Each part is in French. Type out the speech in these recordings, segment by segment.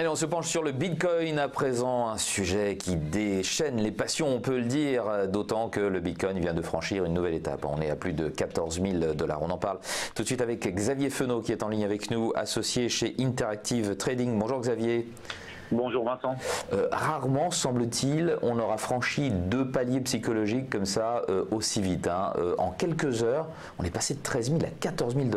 Allez, on se penche sur le Bitcoin à présent, un sujet qui déchaîne les passions, on peut le dire, d'autant que le Bitcoin vient de franchir une nouvelle étape. On est à plus de 14 000 $. On en parle tout de suite avec Xavier Fenot qui est en ligne avec nous, associé chez Interactive Trading. Bonjour Xavier. Bonjour Vincent. Rarement, semble-t-il, on aura franchi 2 paliers psychologiques comme ça aussi vite. En quelques heures, on est passé de 13 000 à 14 000 $.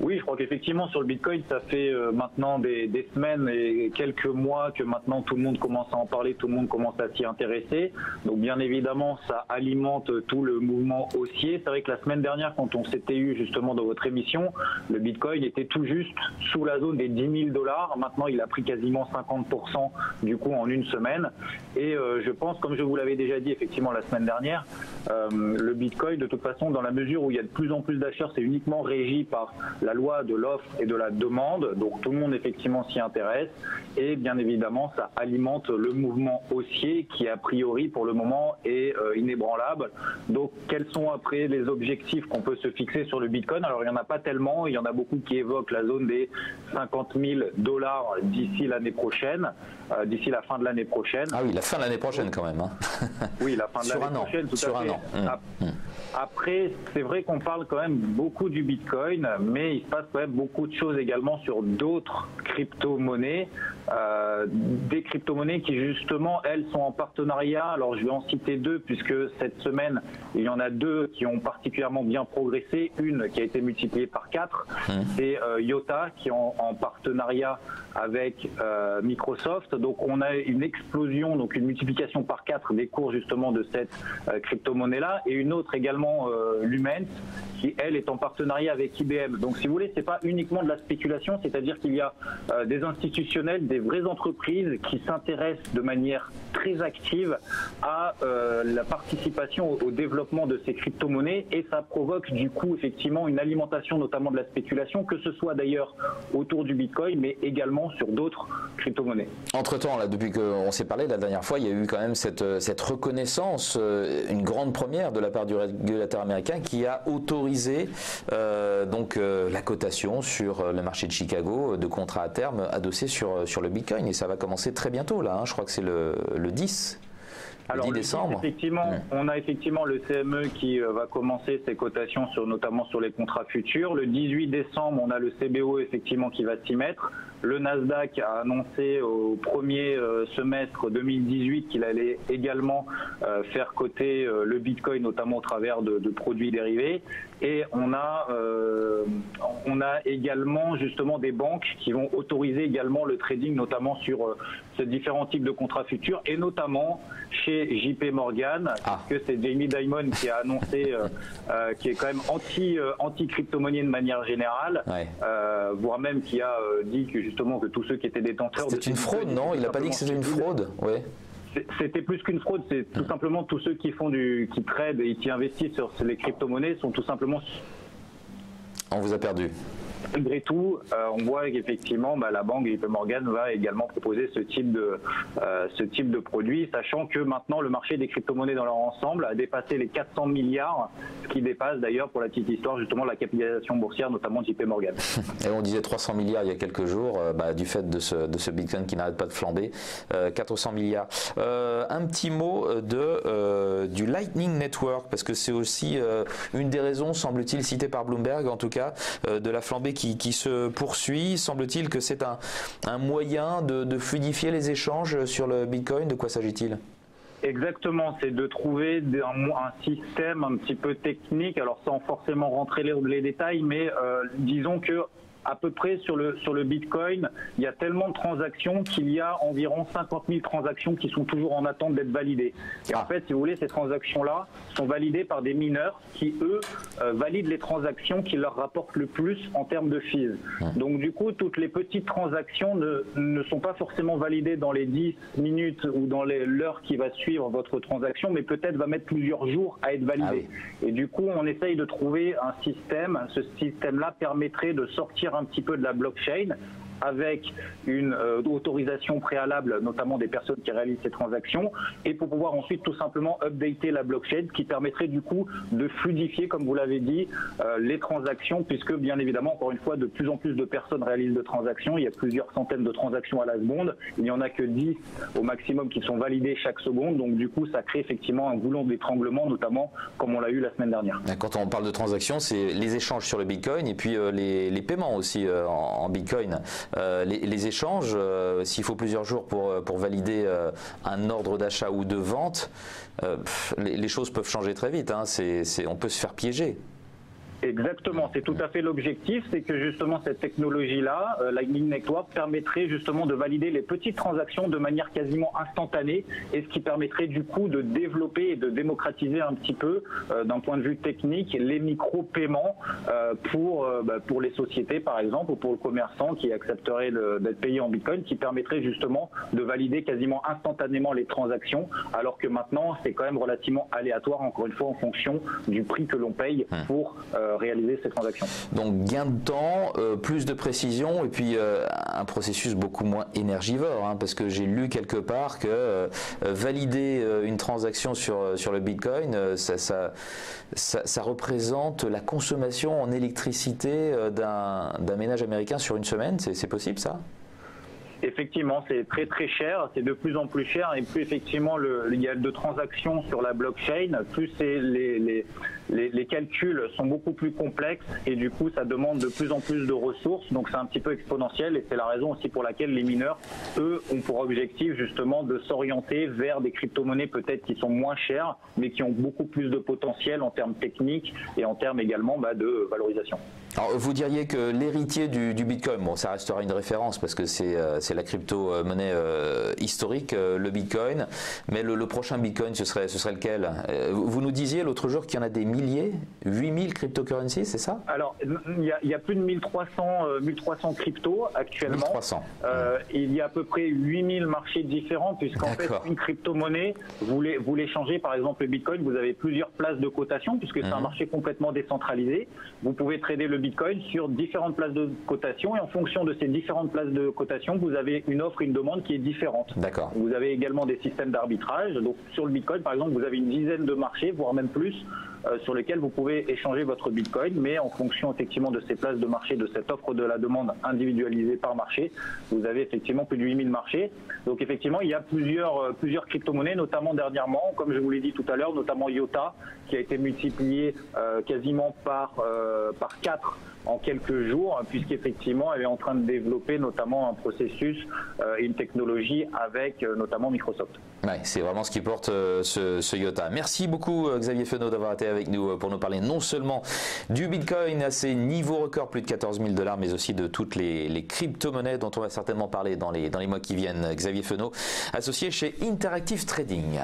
Oui, je crois qu'effectivement sur le Bitcoin, ça fait maintenant des semaines et quelques mois que maintenant tout le monde commence à en parler, tout le monde commence à s'y intéresser. Donc bien évidemment, ça alimente tout le mouvement haussier. C'est vrai que la semaine dernière, quand on s'était eu justement dans votre émission, le Bitcoin était tout juste sous la zone des 10 000 $. Maintenant, il a pris quasiment 50% du coup en une semaine. Et je pense, comme je vous l'avais déjà dit effectivement la semaine dernière, le Bitcoin, de toute façon, dans la mesure où il y a de plus en plus d'acheteurs, c'est uniquement régi par la loi de l'offre et de la demande, donc tout le monde effectivement s'y intéresse et bien évidemment ça alimente le mouvement haussier qui a priori pour le moment est inébranlable. Donc quels sont après les objectifs qu'on peut se fixer sur le Bitcoin? Alors il n'y en a pas tellement, il y en a beaucoup qui évoquent la zone des 50 000 $ d'ici l'année prochaine, d'ici la fin de l'année prochaine. Ah oui, la fin de l'année prochaine quand même. Oui, la fin de l'année prochaine, tout à fait. Après, c'est vrai qu'on parle quand même beaucoup du Bitcoin, mais il se passe quand même beaucoup de choses également sur d'autres crypto-monnaies, des crypto-monnaies qui justement, elles, sont en partenariat. Alors, je vais en citer 2, puisque cette semaine, il y en a 2 qui ont particulièrement bien progressé. Une qui a été multipliée par 4, c'est IOTA, qui est en partenariat avec Microsoft. Donc, on a une explosion, donc une multiplication par 4 des cours justement de cette crypto-monnaie-là, et une autre également Lumens, qui elle est en partenariat avec IBM. Donc si vous voulez, c'est pas uniquement de la spéculation, c'est-à-dire qu'il y a des institutionnels, des vraies entreprises qui s'intéressent de manière très active à la participation au développement de ces crypto-monnaies, et ça provoque du coup effectivement une alimentation notamment de la spéculation, que ce soit d'ailleurs autour du Bitcoin, mais également sur d'autres crypto-monnaies. Entre-temps, là, depuis qu'on s'est parlé la dernière fois, il y a eu quand même cette reconnaissance, une grande première de la part du régulateur américain qui a autorisé la cotation sur le marché de Chicago de contrats à terme adossés sur le Bitcoin, et ça va commencer très bientôt là, je crois que c'est le 10. Alors, le 10 décembre. Effectivement, on a effectivement le CME qui va commencer ses cotations notamment sur les contrats futurs. Le 18 décembre, on a le CBO effectivement qui va s'y mettre. Le Nasdaq a annoncé au premier semestre 2018 qu'il allait également faire coter le Bitcoin, notamment au travers de produits dérivés. Et on a également justement des banques qui vont autoriser également le trading, notamment sur ces différents types de contrats futurs, et notamment chez JP Morgan, que c'est Jamie Dimon qui a annoncé, qui est quand même anti-crypto-monnaie de manière générale, voire même qui a dit que justement que tous ceux qui étaient détenteurs... C'était une fraude, non? Il n'a pas dit que c'était une fraude? Ouais. C'était plus qu'une fraude, c'est tout simplement tous ceux qui tradent et qui investissent sur les crypto-monnaies sont tout simplement... On vous a perdu. Malgré tout, on voit qu'effectivement la banque JP Morgan va également proposer ce type de produit, sachant que maintenant le marché des crypto-monnaies dans leur ensemble a dépassé les 400 milliards, ce qui dépasse d'ailleurs, pour la petite histoire, justement la capitalisation boursière, notamment de JP Morgan. Et on disait 300 milliards il y a quelques jours, du fait de ce Bitcoin qui n'arrête pas de flamber, 400 milliards. Un petit mot du Lightning Network, parce que c'est aussi une des raisons, semble-t-il, citée par Bloomberg en tout cas, de la flambée qui se poursuit. Semble-t-il que c'est un moyen de fluidifier les échanges sur le Bitcoin. De quoi s'agit-il? Exactement, c'est de trouver un système un petit peu technique, alors sans forcément rentrer les détails, mais disons que à peu près sur le Bitcoin, il y a tellement de transactions qu'il y a environ 50 000 transactions qui sont toujours en attente d'être validées. Et en fait, si vous voulez, ces transactions-là sont validées par des mineurs qui, eux, valident les transactions qui leur rapportent le plus en termes de fees. Donc du coup, toutes les petites transactions ne sont pas forcément validées dans les 10 minutes ou dans l'heure qui va suivre votre transaction, mais peut-être va mettre plusieurs jours à être validée. Et du coup, on essaye de trouver un système. Ce système-là permettrait de sortir un petit peu de la blockchain avec une autorisation préalable, notamment des personnes qui réalisent ces transactions, et pour pouvoir ensuite tout simplement updater la blockchain, ce qui permettrait du coup de fluidifier, comme vous l'avez dit, les transactions, puisque bien évidemment, encore une fois, de plus en plus de personnes réalisent de transactions. Il y a plusieurs centaines de transactions à la seconde. Il n'y en a que 10 au maximum qui sont validées chaque seconde. Donc du coup, ça crée effectivement un goulot d'étranglement, notamment comme on l'a eu la semaine dernière. Quand on parle de transactions, c'est les échanges sur le Bitcoin et puis les paiements aussi en Bitcoin. Les échanges, s'il faut plusieurs jours pour valider un ordre d'achat ou de vente, les choses peuvent changer très vite. Hein. On peut se faire piéger. Exactement, c'est tout à fait l'objectif, c'est que justement cette technologie-là, Lightning Network, permettrait justement de valider les petites transactions de manière quasiment instantanée, et ce qui permettrait du coup de développer et de démocratiser un petit peu, d'un point de vue technique, les micro-paiements pour les sociétés par exemple, ou pour le commerçant qui accepterait d'être payé en Bitcoin, qui permettrait justement de valider quasiment instantanément les transactions, alors que maintenant c'est quand même relativement aléatoire, encore une fois en fonction du prix que l'on paye pour réaliser ces transactions. Donc gain de temps, plus de précision et puis un processus beaucoup moins énergivore, hein, parce que j'ai lu quelque part que valider une transaction sur le Bitcoin, ça représente la consommation en électricité d'un ménage américain sur une semaine. C'est possible ça ? Effectivement, c'est très très cher, c'est de plus en plus cher, et plus effectivement il y a de transactions sur la blockchain, plus les calculs sont beaucoup plus complexes, et du coup ça demande de plus en plus de ressources, donc c'est un petit peu exponentiel, et c'est la raison aussi pour laquelle les mineurs, eux, ont pour objectif justement de s'orienter vers des crypto-monnaies peut-être qui sont moins chères, mais qui ont beaucoup plus de potentiel en termes techniques et en termes également de valorisation. Alors, vous diriez que l'héritier du Bitcoin, bon, ça restera une référence parce que c'est la crypto-monnaie historique, le Bitcoin, mais le prochain Bitcoin, ce serait lequel ? Vous nous disiez l'autre jour qu'il y en a des milliers, 8000 cryptocurrencies, c'est ça ? Alors, il y a plus de 1300 cryptos actuellement. 1300. Il y a à peu près 8000 marchés différents, puisqu'en fait, une crypto-monnaie, vous l'échangez, par exemple le Bitcoin, vous avez plusieurs places de cotation, puisque c'est un marché complètement décentralisé. Vous pouvez trader le Bitcoin sur différentes places de cotation, et en fonction de ces différentes places de cotation, vous avez une offre et une demande qui est différente. D'accord. Vous avez également des systèmes d'arbitrage. Donc sur le Bitcoin, par exemple, vous avez une dizaine de marchés, voire même plus, sur lesquels vous pouvez échanger votre Bitcoin, mais en fonction effectivement de ces places de marché, de cette offre de la demande individualisée par marché, vous avez effectivement plus de 8000 marchés. Donc effectivement, il y a plusieurs crypto-monnaies, notamment dernièrement, comme je vous l'ai dit tout à l'heure, notamment IOTA, qui a été multiplié quasiment par 4 en quelques jours, puisqu'effectivement elle est en train de développer notamment un processus et une technologie avec notamment Microsoft. Ouais, c'est vraiment ce qui porte ce IOTA. Merci beaucoup Xavier Fenot d'avoir été avec nous pour nous parler non seulement du Bitcoin à ses niveaux records, plus de 14 000 $, mais aussi de toutes les crypto-monnaies dont on va certainement parler dans les mois qui viennent. Xavier Fenot, associé chez Interactive Trading.